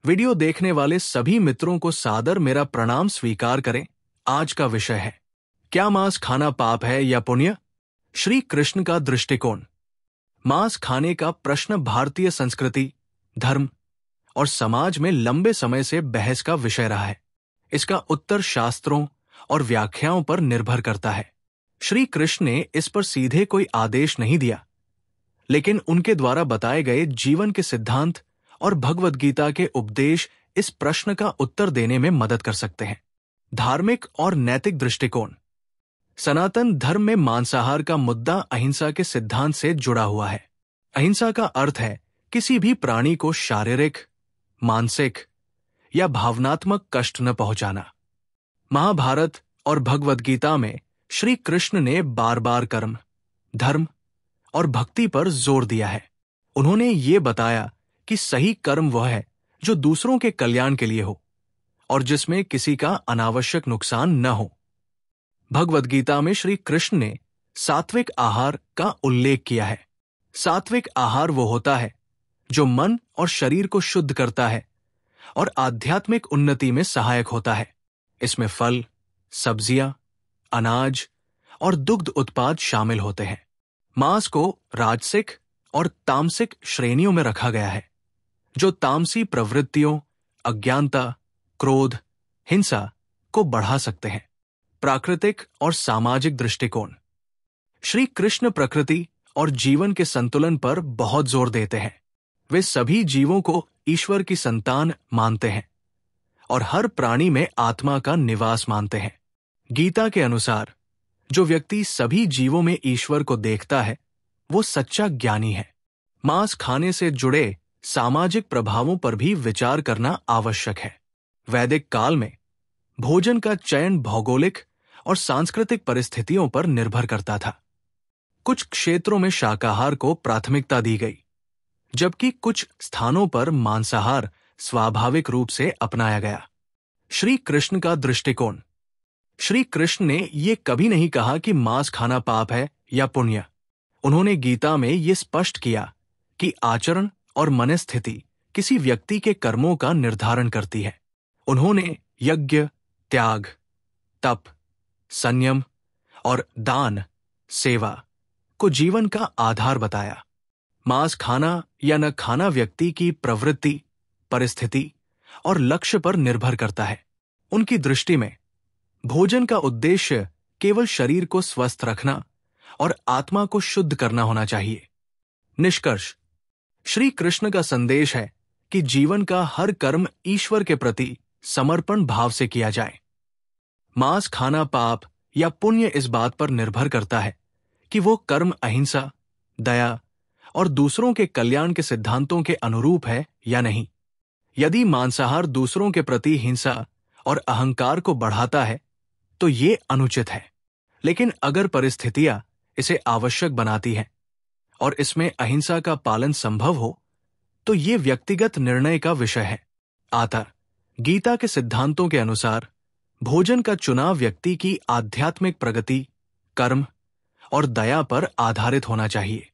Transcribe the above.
Video देखने वाले सभी मित्रों को सादर मेरा प्रणाम स्वीकार करें। आज का विषय है, क्या मांस खाना पाप है या पुण्य? श्री कृष्ण का दृष्टिकोण। मांस खाने का प्रश्न भारतीय संस्कृति, धर्म और समाज में लंबे समय से बहस का विषय रहा है। इसका उत्तर शास्त्रों और व्याख्याओं पर निर्भर करता है। श्री कृष्ण ने इस पर सीधे कोई आदेश नहीं दिया, लेकिन उनके द्वारा बताए गए जीवन के सिद्धांत और भगवद गीता के उपदेश इस प्रश्न का उत्तर देने में मदद कर सकते हैं। धार्मिक और नैतिक दृष्टिकोण। सनातन धर्म में मांसाहार का मुद्दा अहिंसा के सिद्धांत से जुड़ा हुआ है। अहिंसा का अर्थ है किसी भी प्राणी को शारीरिक, मानसिक या भावनात्मक कष्ट न पहुंचाना। महाभारत और भगवद गीता में श्री कृष्ण ने बार बार कर्म, धर्म और भक्ति पर जोर दिया है। उन्होंने ये बताया कि सही कर्म वह है जो दूसरों के कल्याण के लिए हो और जिसमें किसी का अनावश्यक नुकसान न हो। भगवद गीता में श्री कृष्ण ने सात्विक आहार का उल्लेख किया है। सात्विक आहार वो होता है जो मन और शरीर को शुद्ध करता है और आध्यात्मिक उन्नति में सहायक होता है। इसमें फल, सब्जियां, अनाज और दुग्ध उत्पाद शामिल होते हैं। मांस को राजसिक और तामसिक श्रेणियों में रखा गया है, जो तामसी प्रवृत्तियों, अज्ञानता, क्रोध, हिंसा को बढ़ा सकते हैं। प्राकृतिक और सामाजिक दृष्टिकोण। श्री कृष्ण प्रकृति और जीवन के संतुलन पर बहुत जोर देते हैं। वे सभी जीवों को ईश्वर की संतान मानते हैं और हर प्राणी में आत्मा का निवास मानते हैं। गीता के अनुसार जो व्यक्ति सभी जीवों में ईश्वर को देखता है वो सच्चा ज्ञानी है। मांस खाने से जुड़े सामाजिक प्रभावों पर भी विचार करना आवश्यक है। वैदिक काल में भोजन का चयन भौगोलिक और सांस्कृतिक परिस्थितियों पर निर्भर करता था। कुछ क्षेत्रों में शाकाहार को प्राथमिकता दी गई, जबकि कुछ स्थानों पर मांसाहार स्वाभाविक रूप से अपनाया गया। श्री कृष्ण का दृष्टिकोण। श्री कृष्ण ने ये कभी नहीं कहा कि मांस खाना पाप है या पुण्य। उन्होंने गीता में ये स्पष्ट किया कि आचरण और मनस्थिति किसी व्यक्ति के कर्मों का निर्धारण करती है। उन्होंने यज्ञ, त्याग, तप, संयम और दान, सेवा को जीवन का आधार बताया। मांस खाना या न खाना व्यक्ति की प्रवृत्ति, परिस्थिति और लक्ष्य पर निर्भर करता है। उनकी दृष्टि में भोजन का उद्देश्य केवल शरीर को स्वस्थ रखना और आत्मा को शुद्ध करना होना चाहिए। निष्कर्ष। श्री कृष्ण का संदेश है कि जीवन का हर कर्म ईश्वर के प्रति समर्पण भाव से किया जाए। मांस खाना पाप या पुण्य इस बात पर निर्भर करता है कि वो कर्म अहिंसा, दया और दूसरों के कल्याण के सिद्धांतों के अनुरूप है या नहीं। यदि मांसाहार दूसरों के प्रति हिंसा और अहंकार को बढ़ाता है तो ये अनुचित है, लेकिन अगर परिस्थितियां इसे आवश्यक बनाती हैं और इसमें अहिंसा का पालन संभव हो तो ये व्यक्तिगत निर्णय का विषय है। अतः गीता के सिद्धांतों के अनुसार भोजन का चुनाव व्यक्ति की आध्यात्मिक प्रगति, कर्म और दया पर आधारित होना चाहिए।